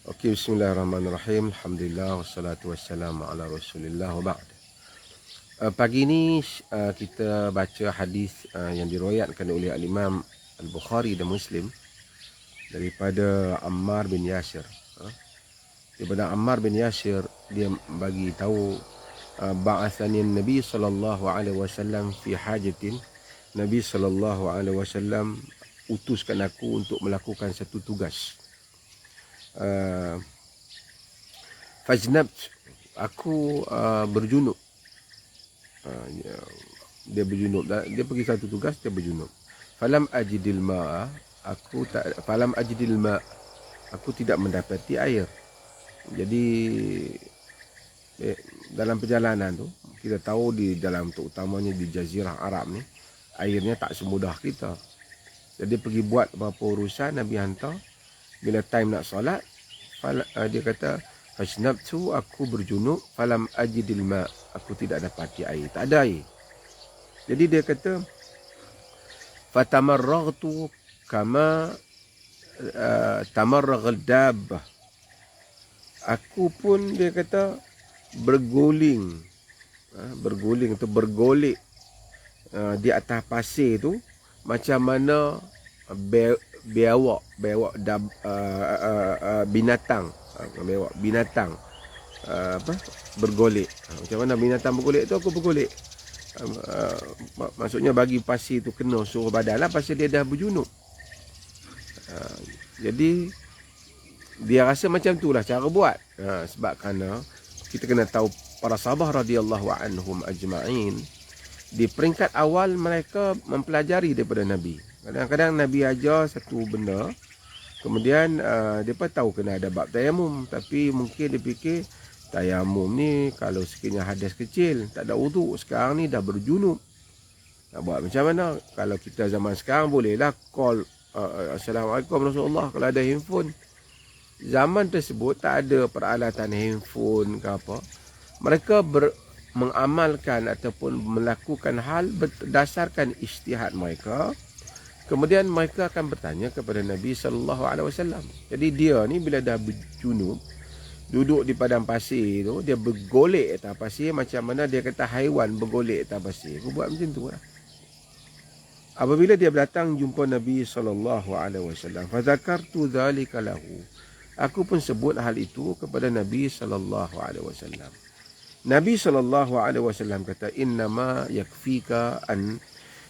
Okey, bismillahirrahmanirrahim. Alhamdulillah wassalatu wassalamu ala Rasulillah wa ba'd. Pagi ni kita baca hadis yang diriwayatkan oleh Al-Imam Al-Bukhari dan Muslim daripada Ammar bin Yasir. Daripada Ammar bin Yasir, dia bagi tahu ba'athani Nabi sallallahu alaihi wasallam fi hajatin. Nabi sallallahu alaihi wasallam utuskan aku untuk melakukan satu tugas. Fajnabt, aku berjunub. Dia berjunub, dia pergi satu tugas, dia berjunub. Falam ajidil ma'a, aku tidak mendapati air. Jadi dalam perjalanan tu, kita tahu di dalam, terutamanya di Jazirah Arab ni, airnya tak semudah kita. Jadi pergi buat beberapa urusan, Nabi hantar. Bila time nak solat, dia kata, fasnabtu, aku berjunub, falam ajidil ma, aku tidak dapati air, tak ada air. Jadi dia kata, fatamarraghtu kama tamarraghal dabbah. Aku pun, dia kata, berguling atau bergolek di atas pasir tu, macam mana biawak binatang bergolek. Macam mana binatang bergolek tu, aku bergolek. Maksudnya bagi pasir tu kena suruh badan lah, pasal dia dah berjunub. Jadi dia rasa macam tu lah cara buat. Sebab kerana kita kena tahu para sahabat radhiyallahu anhum ajma'in, di peringkat awal mereka mempelajari daripada Nabi. Kadang-kadang Nabi ajar satu benda, kemudian mereka tahu kena ada bab tayamum, tapi mungkin dia fikir tayamum ni kalau sekiranya hadas kecil, tak ada wuduk, sekarang ni dah berjunub, nak buat macam mana? Kalau kita zaman sekarang bolehlah call Assalamualaikum Rasulullah kalau ada handphone. Zaman tersebut tak ada peralatan handphone ke apa. Mereka mengamalkan ataupun melakukan hal berdasarkan ijtihad mereka. Kemudian mereka akan bertanya kepada Nabi sallallahu alaihi wasallam. Jadi dia ni bila dah berjunub, duduk di padang pasir tu, dia bergolek atas pasir macam mana dia kata haiwan bergolek atas pasir. Aku buat macam tu lah. Apabila dia datang jumpa Nabi sallallahu alaihi wasallam, fa zakartu dzalika lahu. Aku pun sebut hal itu kepada Nabi sallallahu alaihi wasallam. Nabi sallallahu alaihi wasallam kata, innama yakfika an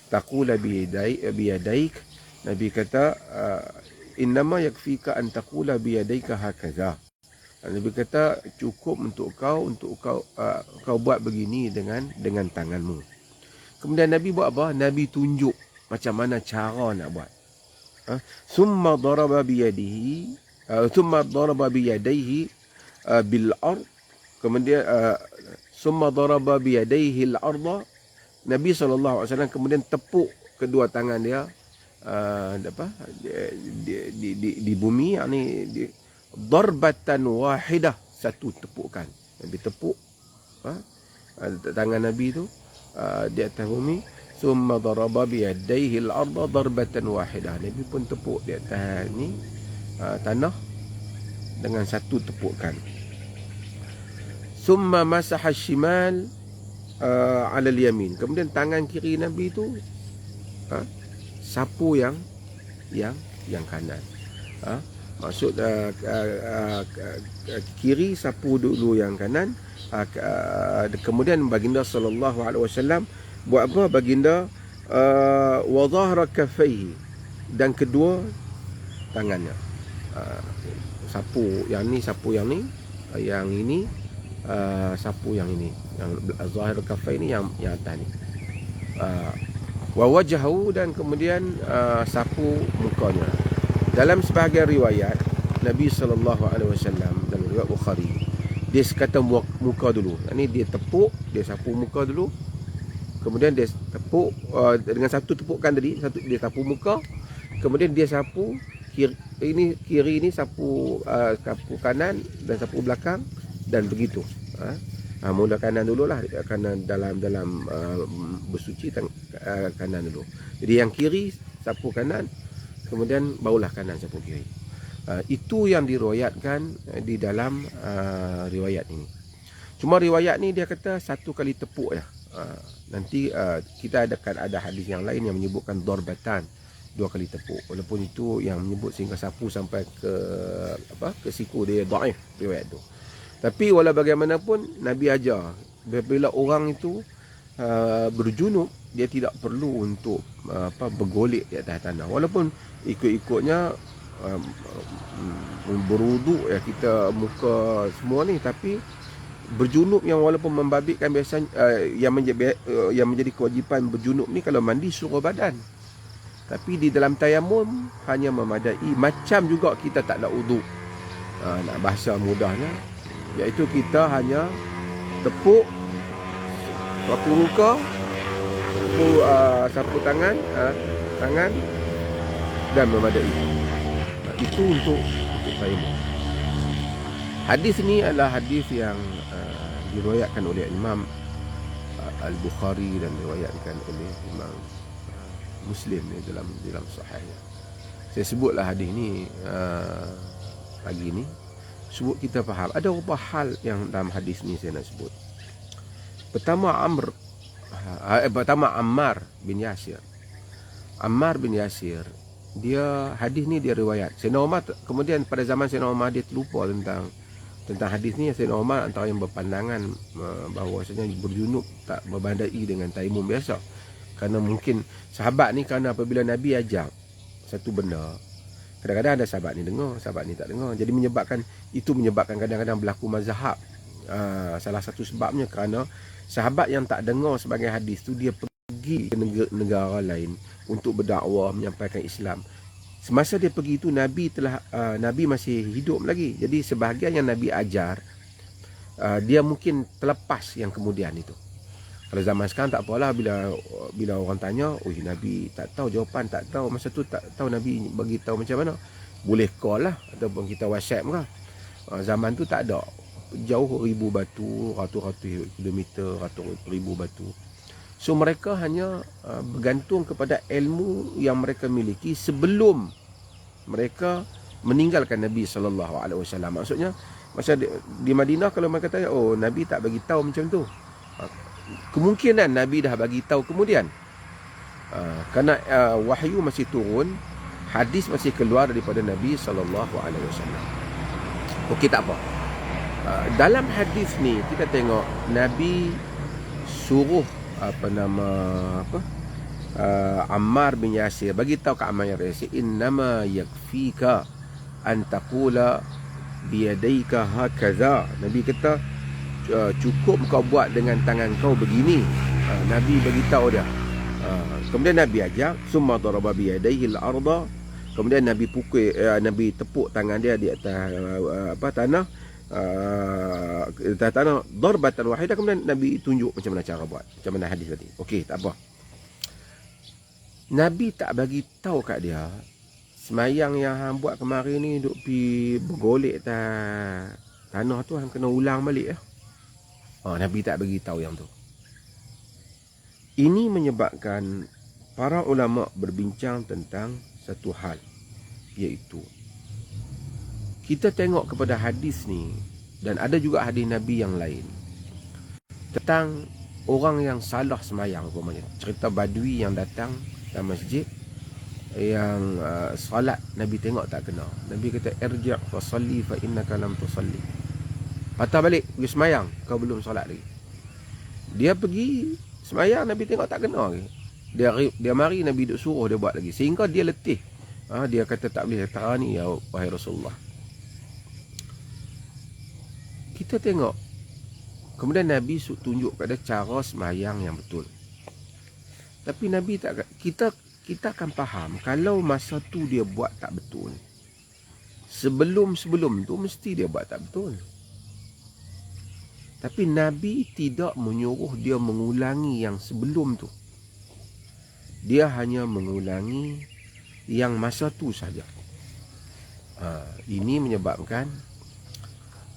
taqula biyadaik. Nabi kata, innama yakfika an taqula biyadaika hakaza. Nabi kata cukup untuk kau buat begini dengan tanganmu. Kemudian Nabi buat apa? Nabi tunjuk macam mana cara nak buat. Summa daraba biyadihi, summa daraba biyadaihi bil ard. Kemudian summa daraba biyadaihi al arda. Nabi SAW kemudian tepuk kedua tangan dia di bumi, yakni darbatan wahidah, satu tepukan. Nabi tepuk tangan Nabi tu di atas bumi. Summa daraba bi yadayhi al-ardha darbatan wahidah. Nabi pun tepuk di atas ni tanah dengan satu tepukan. Summa masaha shimal ala al-yamin. Kemudian tangan kiri Nabi tu sapu yang kanan. Maksud kiri sapu dulu yang kanan. Kemudian baginda sallallahu alaihi wasallam buat apa? Baginda wa dhahra kaffaihi, dan kedua tangannya sapu yang ni, sapu yang ni, yang ini sapu yang ini, yang zahir kafai ni, yang atas ni. Wa wajhahu, dan kemudian sapu mukanya. Dalam sebahagian riwayat Nabi sallallahu alaihi wasallam dalam riwayat Bukhari, dia kata muka dulu. Ini dia tepuk, dia sapu muka dulu. Kemudian dia tepuk dengan satu tepukan tadi, satu dia sapu muka. Kemudian dia sapu kiri ini sapu kanan dan sapu belakang, dan begitu. Mula kanan dululah, kanan dalam bersuci kanan dulu. Jadi yang kiri sapu kanan, kemudian barulah kanan sapu kiri. Itu yang diriwayatkan di dalam riwayat ini. Cuma riwayat ni dia kata satu kali tepuk ya. Nanti kita ada hadis yang lain yang menyebutkan darbatan, 2 kali tepuk. Walaupun itu yang menyebut sehingga sapu sampai ke siku dia dhaif riwayat tu. Tapi walau bagaimanapun Nabi ajar bila orang itu berjunub, dia tidak perlu untuk bergolek di atas tanah. Walaupun ikut-ikutnya berwuduk ya kita muka semua ni, tapi berjunub yang walaupun membabitkan biasanya yang menjadi kewajipan berjunub ni kalau mandi seluruh badan. Tapi di dalam tayamum hanya memadai. Macam juga kita tak nak wuduk. Nak bahasa mudahnya, iaitu kita hanya tepuk sapu muka, sapu tangan dan memadai. Itu untuk tayamum. Hadis ini adalah hadis yang diriwayatkan oleh Imam Al-Bukhari dan diriwayatkan oleh Imam Muslim dalam sahihnya. Saya sebutlah hadis ni pagi ni sebut kita faham. Ada beberapa hal yang dalam hadis ni saya nak sebut. Pertama Ammar bin Yasir. Ammar bin Yasir, hadis ni dia riwayat Sayyidina Umar. Kemudian pada zaman Sayyidina Umar dia terlupa tentang hadis ni. Sayyidina Umar antara yang berpandangan bahawasanya berjunub tak berbandai dengan tayamum biasa. Kerana mungkin sahabat ni, kerana apabila Nabi ajar satu benda, kadang-kadang ada sahabat ni dengar, sahabat ni tak dengar. Jadi menyebabkan kadang-kadang berlaku mazhab. Salah satu sebabnya kerana sahabat yang tak dengar sebagai hadis tu, dia pergi ke negara lain untuk berdakwah, menyampaikan Islam. Semasa dia pergi itu Nabi masih hidup lagi. Jadi sebahagian yang Nabi ajar dia mungkin terlepas yang kemudian itu. Kalau zaman sekarang tak apalah, bila orang tanya, Nabi tak tahu jawapan, tak tahu masa tu, tak tahu Nabi bagi tahu macam mana, boleh call lah ataupun kita WhatsApp ke. Zaman tu tak ada, jauh ribu batu, ratus-ratus kilometer, ratus ribu batu. So mereka hanya bergantung kepada ilmu yang mereka miliki sebelum mereka meninggalkan Nabi SAW. Maksudnya masa di Madinah, kalau mereka tanya, Nabi tak bagi tahu macam tu, kemungkinan Nabi dah bagi tahu kemudian. Kerana wahyu masih turun, hadis masih keluar daripada Nabi SAW. Okey, tak apa. Dalam hadis ni kita tengok Nabi suruh Ammar bin Yasir, bagi tahu kat Ammar bin Yasir, innama yakfika an taqula biyadaika hakaza. Nabi kata cukup kau buat dengan tangan kau begini. Nabi bagi tahu dia. Kemudian Nabi ajar, summa daraba biyadaihi al-arda. Kemudian Nabi pukul, Nabi tepuk tangan dia di atas tanah, tanah darbatan wahidah. Kemudian Nabi tunjuk macam mana cara buat, macam mana hadis tadi. Okey, tak apa. Nabi tak bagi tahu kat dia, semayang yang hang buat kemarin ni duk pi bergolek tanah tu, hang kena ulang balik ya. Nabi tak bagi tahu yang tu. Ini menyebabkan para ulama berbincang tentang satu hal, iaitu kita tengok kepada hadis ni, dan ada juga hadis Nabi yang lain tentang orang yang salah semayang. Umpamanya cerita badui yang datang dalam masjid, yang salat Nabi tengok tak kena. Nabi kata, irji' fa salli fa innaka lam tusalli. Patah balik, pergi semayang, kau belum solat lagi. Dia pergi semayang, Nabi tengok tak kena lagi. Dia mari, Nabi duk suruh dia buat lagi, sehingga dia letih. Dia kata tak boleh, tarani ya wahai Rasulullah. Kita tengok, kemudian Nabi tunjuk pada cara semayang yang betul. Tapi Nabi tak, kita akan faham kalau masa tu dia buat tak betul, sebelum tu mesti dia buat tak betul. Tapi Nabi tidak menyuruh dia mengulangi yang sebelum tu. Dia hanya mengulangi yang masa tu saja. Ini menyebabkan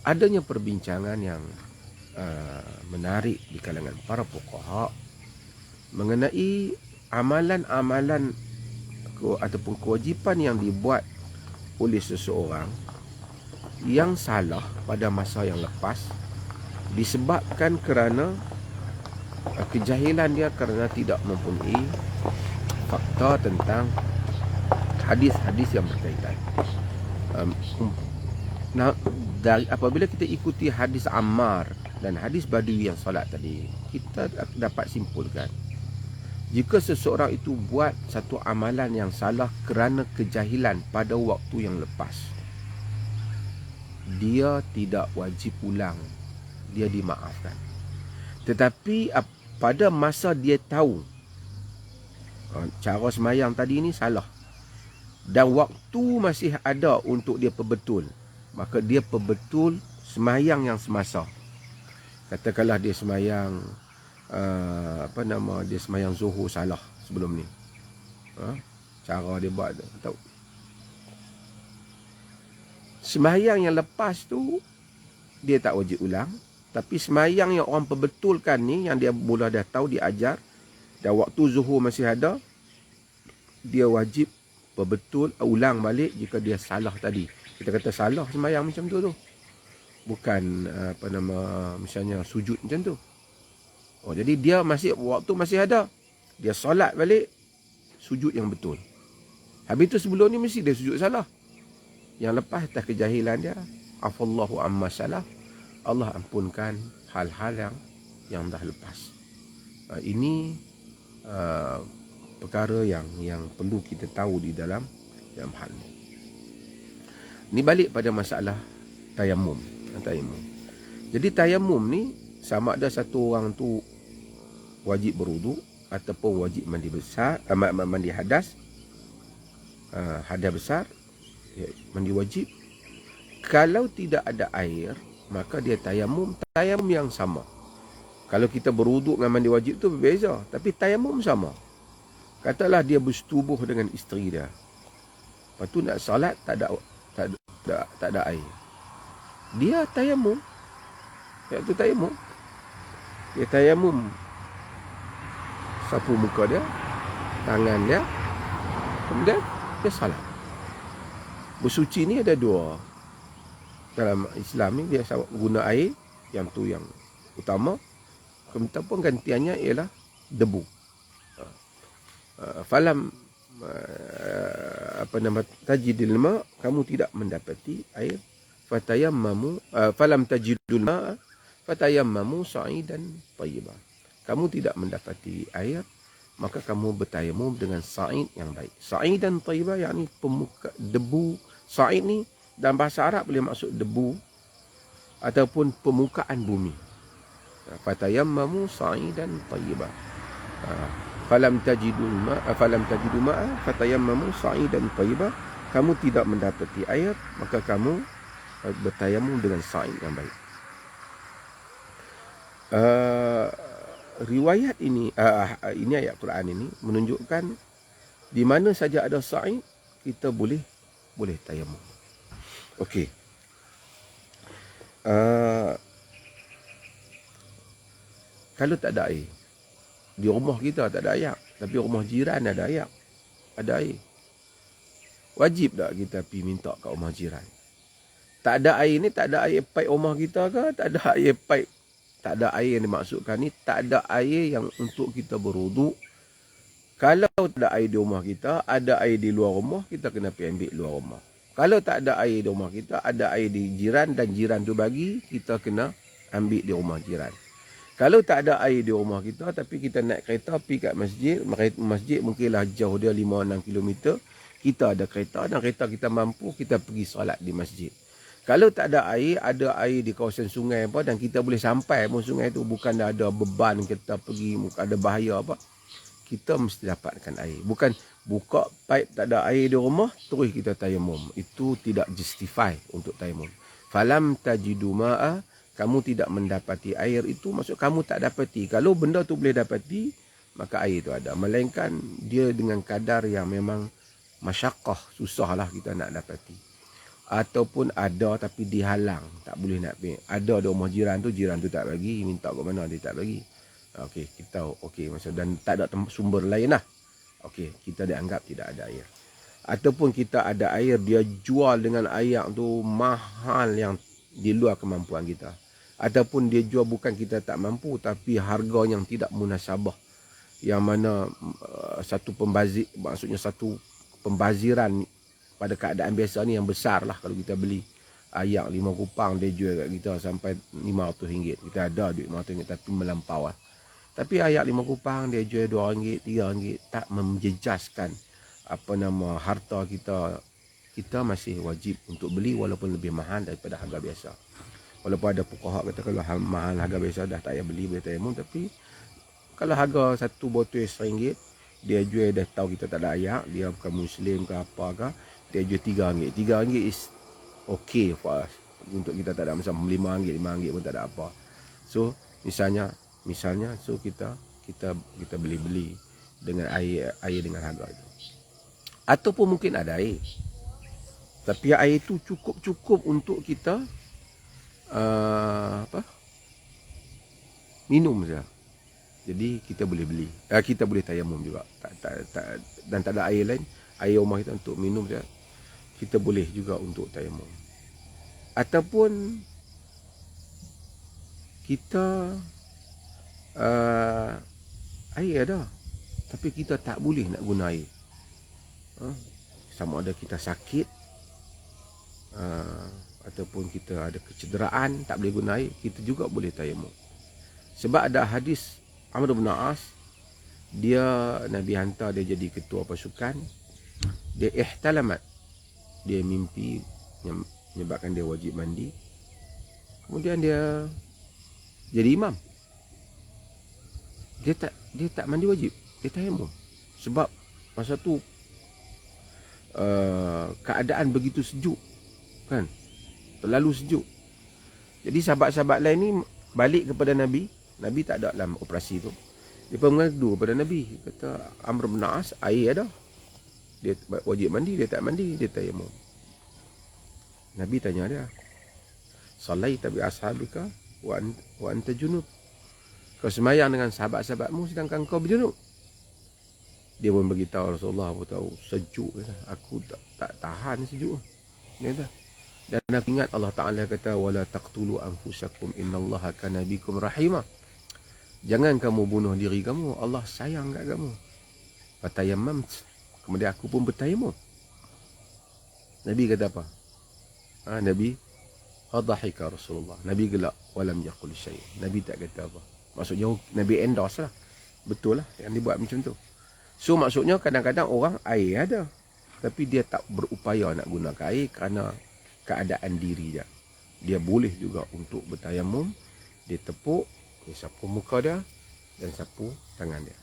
adanya perbincangan yang menarik di kalangan para fuqaha mengenai amalan-amalan ataupun kewajipan yang dibuat oleh seseorang yang salah pada masa yang lepas disebabkan kerana kejahilan dia, kerana tidak mempunyai fakta tentang hadis-hadis yang berkaitan. Nah, apabila kita ikuti hadis Ammar dan hadis Badui yang solat tadi, kita dapat simpulkan jika seseorang itu buat satu amalan yang salah kerana kejahilan pada waktu yang lepas, dia tidak wajib ulang, dia dimaafkan. Tetapi pada masa dia tahu cara semayang tadi ni salah dan waktu masih ada untuk dia perbetul, maka dia perbetul semayang yang semasa. Katakanlah dia semayang dia semayang Zuhur salah sebelum ni, cara dia buat tu, tahu. Semayang yang lepas tu dia tak wajib ulang, tapi semayang yang orang perbetulkan ni, yang dia mula dah tahu, dia ajar, dan waktu Zuhur masih ada, dia wajib perbetul, ulang balik jika dia salah tadi. Kita kata salah semayang macam tu, bukan misalnya sujud macam tu. Jadi dia masih, waktu masih ada, dia solat balik sujud yang betul. Habis tu sebelum ni mesti dia sujud salah. Yang lepas atas kejahilan dia, afallahu amma salaf, Allah ampunkan hal-hal yang dah lepas. Ini perkara yang perlu kita tahu di dalam hal ni. Ni balik pada masalah tayamum. Jadi tayamum ni sama ada satu orang tu wajib berwuduk ataupun wajib mandi besar, mandi hadas, hadas besar, mandi wajib. Kalau tidak ada air, maka dia tayamum yang sama. Kalau kita berwuduk dengan mandi wajib tu berbeza, tapi tayamum sama. Katalah dia bersetubuh dengan isteri dia, lepas tu nak salat tak ada air, dia tayamum. Iaitu tayamum. Dia tayamum, sapu muka dia, tangan dia, kemudian dia salat. Bersuci ni ada dua. Dalam Islam ni dia guna air, yang tu yang utama. Kemudian pun gantiannya ialah debu. Falam tajidil ma, kamu tidak mendapati air, fatayammamu falam tajidul ma fatayammamu sa'idan tayyiban. Kamu tidak mendapati air, maka kamu bertayamum dengan sa'id yang baik. Sa'idan tayyiban, yakni pemuka debu. Sa'id ni dalam bahasa Arab boleh maksud debu ataupun permukaan bumi. Fatayammamu sa'idan tayyiban. Falam tajidu ma'a fatayammamu sa'idan tayyiban. Kamu tidak mendapati air, maka kamu bertayamum dengan sa'id yang baik. Riwayat ini ayat Quran ini menunjukkan di mana saja ada sa'id kita boleh tayamum. Okey. Kalau tak ada air, di rumah kita tak ada air, tapi rumah jiran ada air, wajib tak kita pergi minta kat rumah jiran? Tak ada air ni, tak ada air paip rumah kita ke? Tak ada air paip, tak ada air yang dimaksudkan ni, tak ada air yang untuk kita berwuduk. Kalau tak ada air di rumah kita, ada air di luar rumah, kita kena pergi ambil luar rumah. Kalau tak ada air di rumah kita, ada air di jiran dan jiran tu bagi, kita kena ambil di rumah jiran. Kalau tak ada air di rumah kita, tapi kita naik kereta pergi kat masjid mungkinlah jauh dia 5-6 km, kita ada kereta dan kereta kita mampu, kita pergi solat di masjid. Kalau tak ada air di kawasan sungai apa, dan kita boleh sampai pun sungai tu, bukan ada beban kita pergi, bukan ada bahaya apa, kita mesti dapatkan air. Bukan buka paip tak ada air di rumah, terus kita tayamum. Itu tidak justify untuk tayamum. Falam tajidu ma'a, kamu tidak mendapati air, itu maksud kamu tak dapati. Kalau benda tu boleh dapati, maka air tu ada. Melainkan dia dengan kadar yang memang masyaqqah, susahlah kita nak dapati. Ataupun ada tapi dihalang, tak boleh nak pergi. Ada di rumah jiran tu tak bagi, minta kat mana dia tak bagi. Okey, kita okey maksud, dan tak ada sumber lain lah. Okey, kita dianggap tidak ada air. Ataupun kita ada air, dia jual dengan air tu mahal yang di luar kemampuan kita. Ataupun dia jual bukan kita tak mampu, tapi harga yang tidak munasabah. Yang mana satu pembazir, maksudnya satu pembaziran pada keadaan biasa ni yang besar lah. Kalau kita beli air 5 kupang, dia jual kat kita sampai RM500. Kita ada duit RM500 tapi melampau lah. Tapi air 5 kupang dia jual RM2, RM3, tak menjejaskan apa nama harta kita. Kita masih wajib untuk beli walaupun lebih mahal daripada harga biasa. Walaupun ada fuqaha kata kalau mahal harga biasa dah tak payah beli, boleh tayamum. Tapi kalau harga satu botol RM1, dia jual dah tahu kita tak ada air, dia bukan Muslim ke apa ke, dia jual RM3. RM3 is okay for us. Untuk kita tak ada macam RM5, RM5 pun tak ada apa. So misalnya so kita beli dengan air dengan harga itu. Ataupun mungkin ada air, tapi air itu cukup untuk kita minum saja. Jadi kita boleh beli. Kita boleh tayamum juga. Dan tak ada air lain, air rumah kita untuk minum saja. Kita boleh juga untuk tayamum. Ataupun kita air ada, tapi kita tak boleh nak guna air. Sama ada kita sakit, ataupun kita ada kecederaan, tak boleh guna air, kita juga boleh tayamum. Sebab ada hadis Amr bin As, dia Nabi hantar dia jadi ketua pasukan, dia ihtalamat, dia mimpi yang menyebabkan dia wajib mandi. Kemudian dia jadi imam. Dia tak mandi wajib, dia tayamum. Sebab masa tu keadaan begitu sejuk, kan, terlalu sejuk. Jadi sahabat-sahabat lain ni balik kepada Nabi. Nabi tak ada dalam operasi tu. Dia pun mengadu kepada Nabi, kata Amr bin As air ada, dia wajib mandi, dia tak mandi, dia tayamum. Nabi tanya dia, salaita bi ashabika wa anta junub, kau semayang dengan sahabat-sahabatmu sedangkan kau berjunub? Dia pun beritahu Rasulullah, aku tahu sejuk, aku tak tahan sejuk. Dia kata, dan aku ingat Allah Ta'ala kata, wala taqtulu anfusakum innallaha kana bikum rahimah. Jangan kamu bunuh diri kamu, Allah sayang kat kamu. Fatayammam, kemudian aku pun bertayamum. Nabi kata apa? Nabi fadhahika Rasulullah. Nabi gelak, walam yaqul syai'. Nabi tak kata apa. Maksudnya Nabi endorse lah. Betul lah yang dibuat macam tu. So maksudnya kadang-kadang orang air ada, tapi dia tak berupaya nak gunakan air kerana keadaan diri dia. Dia boleh juga untuk bertayamum, dia tepuk, dia sapu muka dia dan sapu tangan dia.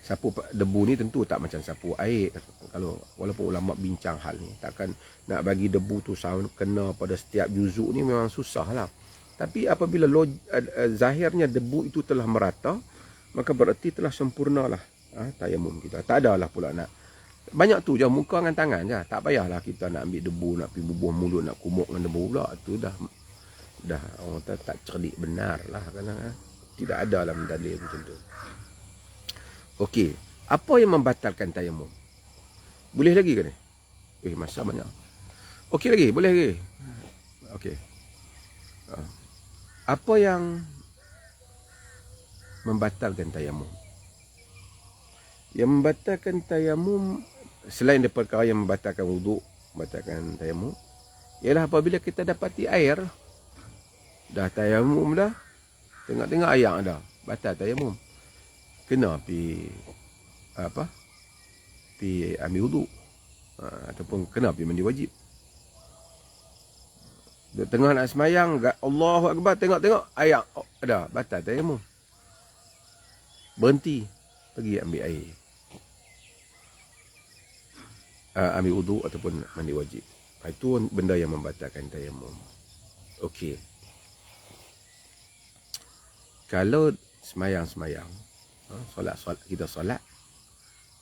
Sapu debu ni tentu tak macam sapu air. Kalau walaupun ulama bincang hal ni, takkan nak bagi debu tu kena pada setiap juzuk ni memang susah lah. Tapi apabila zahirnya debu itu telah merata, maka berarti telah sempurna lah tayamum kita. Tak adalah pula nak banyak tu je, muka dengan tangan je. Tak payahlah kita nak ambil debu, nak pergi bubuh mulut, nak kumuk dengan debu pula. Tu dah orang tak cerdik benar lah. Kerana tidak ada dalam dalil macam tu. Okey, apa yang membatalkan tayamum? Boleh lagi ke ni? Masa banyak. Okey lagi, boleh lagi. Okey. Apa yang membatalkan tayamum? Yang membatalkan tayamum selain daripada perkara yang membatalkan wuduk, membatalkan tayamum, ialah apabila kita dapati air, dah tayamum dah, tengok-tengok air dah, batal tayamum, kena pi ambil wuduk, ataupun kena pi mandi wajib. Duk tengah nak semayang, Allahu Akbar, tengok-tengok air ada, batal tayamum. Berhenti, pergi ambil air, ambil wuduk ataupun mandi wajib. Itu benda yang membatalkan tayamum. Okey. Kalau semayang-semayang, solat kita solat,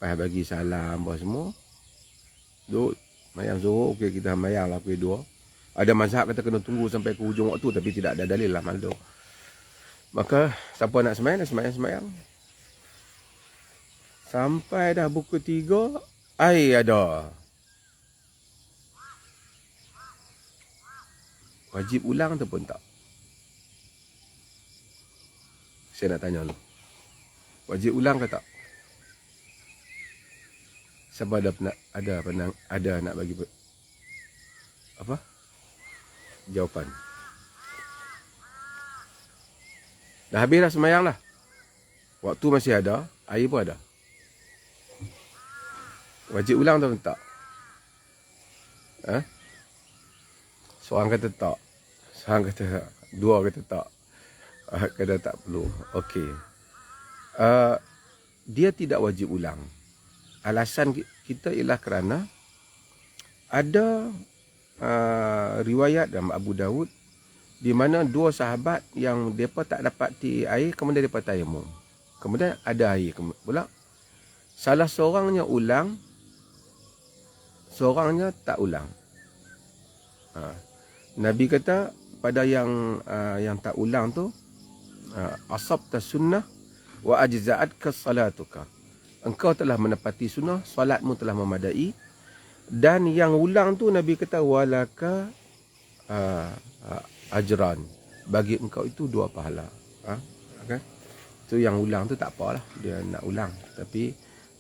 lepas bagi salam apa semua, duk semayang zuhur, okey, kita semayang lah pukul 2. Ada mazhab kata kena tunggu sampai ke hujung waktu, tapi tidak ada dalil lah maldo. Maka siapa nak semayang, semayang. Sampai dah pukul 3, air ada. Wajib ulang ataupun tak? Saya nak tanya dulu. Wajib ulang ke tak? Siapa ada nak bagi apa? Jawapan. Dah habis dah semayang lah. Waktu masih ada, air pun ada. Wajib ulang atau tak? Ha? Seorang kata tak. Seorang kata tak. Dua kata tak. Kata tak perlu. Okey. Dia tidak wajib ulang. Alasan kita ialah kerana ada riwayat dalam Abu Dawud di mana dua sahabat yang mereka tak dapati air, kemudian mereka tayamum. Kemudian ada air pula. Salah seorangnya ulang, seorangnya tak ulang. Nabi kata pada yang tak ulang tu, asabta sunnah wa ajza'atka salatuka. Engkau telah menepati sunnah, solatmu telah memadai. Dan yang ulang tu Nabi kata walaka ajran. Bagi engkau itu 2 pahala. Okay? So yang ulang tu tak apalah, dia nak ulang. Tapi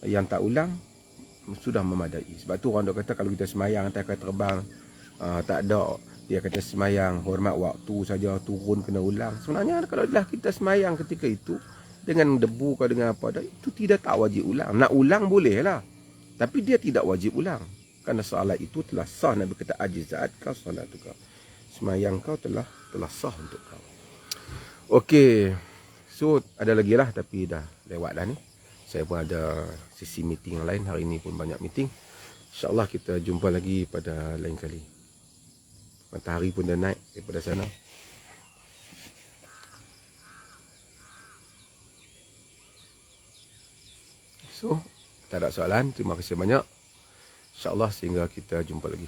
yang tak ulang sudah memadai. Sebab tu orang dok kata kalau kita semayang atas kapal terbang, tak ada, dia kata semayang hormat waktu saja, turun kena ulang. Sebenarnya kalau dah kita semayang ketika itu dengan debu ke dengan apa dah, itu tak wajib ulang. Nak ulang boleh lah, tapi dia tidak wajib ulang. Kerana solat itu telah sah. Nabi kata ajizat kau salatuka. Semayang kau telah sah untuk kau. Okey. So ada lagi lah, tapi dah lewat dah ni. Saya pun ada sesi meeting yang lain. Hari ini pun banyak meeting. InsyaAllah kita jumpa lagi pada lain kali. Matahari pun dah naik daripada sana. So, tak ada soalan. Terima kasih banyak. InsyaAllah sehingga kita jumpa lagi.